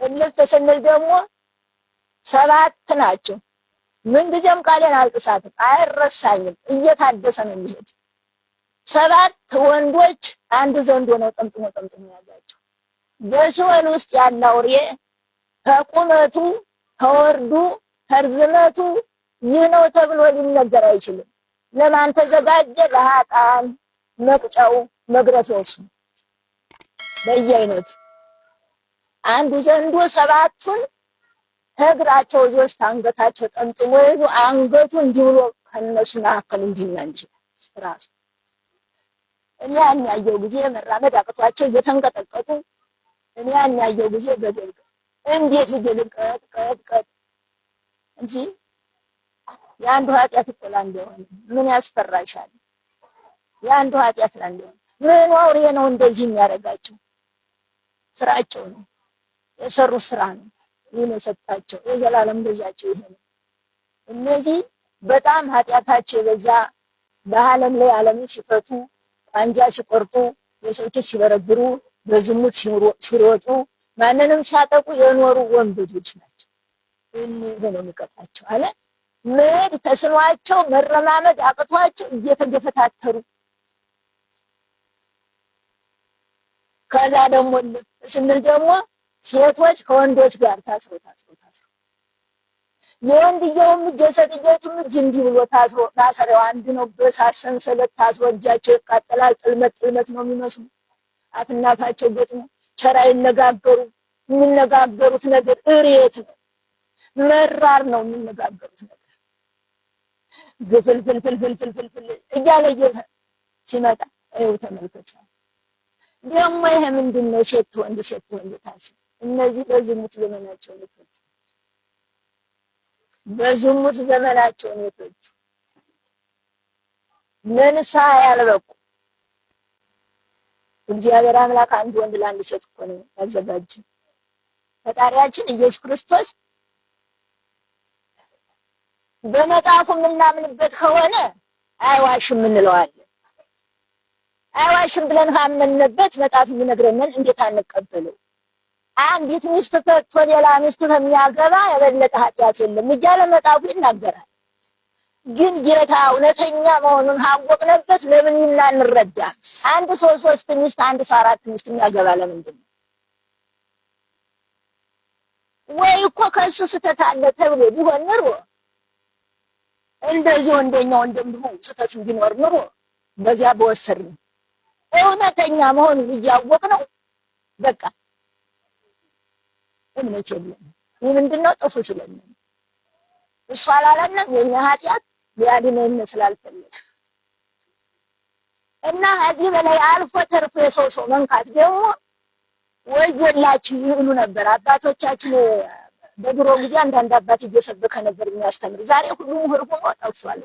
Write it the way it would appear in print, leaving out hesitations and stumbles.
እልፍ ስንል ደግሞ 7 ናቸው። ምንጊዜም ቃሌን አልጥሳትም፣ አይረሳኝም፣ እየታደሰ ነው የሚሄድ። 7 ወንዶች አንድ ዘንዶ ነው ጠምጥሞ የያዛቸው። በሲኦል ውስጥ ያለ አውሬ ከቁመቱ ከወርዱ ከርዝመቱ ይህ ነው ተብሎ ሊነገር አይችልም። ለማን ተዘጋጀ? ለኃጥአን መቅጫው መግረፊያው እሱ በየአይነቱ። አንዱ ዘንዶ 7ቱን እግራቸው ውስጥ አንገታቸው ጠምጥሞ ይዞ አንገቱ እንዲህ ብሎ ከነሱ መካከል እንዲና እንጂ ራሱ እኔ ያን ያየው ጊዜ መራመድ አቅቷቸው እየተንቀጠቀጡ እኔ ያን ያየው ጊዜ በደል እንዴት ልቀጥቀጥ እንጂ የአንዱ ኃጢአት እኮ ለአንዱ የሆነ ምን ያስፈራሻል? የአንዱ ኃጢአት ለአንዱ የሆነ ምን አውሬ ነው እንደዚህ የሚያደርጋቸው? ስራቸው ነው የሰሩት ስራ ነው ይህን የሰጣቸው የዘላለም ልጃቸው ይሄ ነው። እነዚህ በጣም ኃጢአታቸው የበዛ በዓለም ላይ ዓለምን ሲፈቱ አንጃ ሲቆርጡ የሰው ኪስ ሲበረብሩ በዝሙት ሲሮጡ ማንንም ሲያጠቁ የኖሩ ወንበዶች ናቸው። እነዚህ ነው የሚቀጣቸው አለ። መሄድ ተስኗቸው መረማመድ አቅቷቸው እየተገፈታተሩ ከዛ ደግሞ ስንል ደግሞ ሴቶች ከወንዶች ጋር ታስረው የወንድየውም እጅ የሴትየቱም እጅ እንዲህ ብሎ ታስሮ ማሰሪያው አንድ ነው። በሳት ሰንሰለት ታስሮ እጃቸው ይቃጠላል። ጥልመት ነው የሚመስሉ አፍና አፋቸው ገጥሞ ቸራ ይነጋገሩ። የሚነጋገሩት ነገር እሬት ነው፣ መራር ነው የሚነጋገሩት ነገር ግፍልፍል እያለ ሲመጣ ይኸው ተመልከቻ። ደግሞ ይሄ ምንድን ነው? ሴት ወንድ ታስብ። እነዚህ በዝሙት ዘመናቸው ነው በዝሙት ዘመናቸው ነው ለንስሐ ያልበቁ። እግዚአብሔር አምላክ አንድ ወንድ ለአንድ ሴት እኮ ነው ያዘጋጀ። ፈጣሪያችን ኢየሱስ ክርስቶስ በመጽሐፉ የምናምንበት ከሆነ አይዋሽም እንለዋለን። አይዋሽም ብለን ካመንበት መጽሐፍ የሚነግረንን እንዴት አንቀበለው? አንዲት ሚስት ፈቶ ሌላ ሚስት ከሚያገባ የበለጠ ኃጢአት የለም እያለ መጽሐፉ ይናገራል። ግን ጌታ እውነተኛ መሆኑን ካወቅንበት ለምን እናንረዳ? አንድ ሰው 3 ሚስት አንድ ሰው 4 ሚስት የሚያገባ ለምንድን ነው? ወይ እኮ ከሱ ስተት አለ ተብሎ ቢሆን ኑሮ እንደዚህ ወንደኛው እንደምሁ ስተት ቢኖር ኑሮ በዚያ በወሰድን። እውነተኛ መሆኑን እያወቅነው በቃ እምነት የለም። ይህ ምንድነው? ጥፉ ስለምን እሱ አላለንም የኛ ኃጢአት ሊያድነን ስላልፈለገ እና እዚህ በላይ አልፎ ተርፎ የሰው መንካት ደግሞ ወዮላችሁ ይሉ ነበር አባቶቻችን። በድሮ ጊዜ አንዳንድ አባት እየሰበከ ነበር የሚያስተምር። ዛሬ ሁሉም ምሁር ሆኖ ጠፍቷል።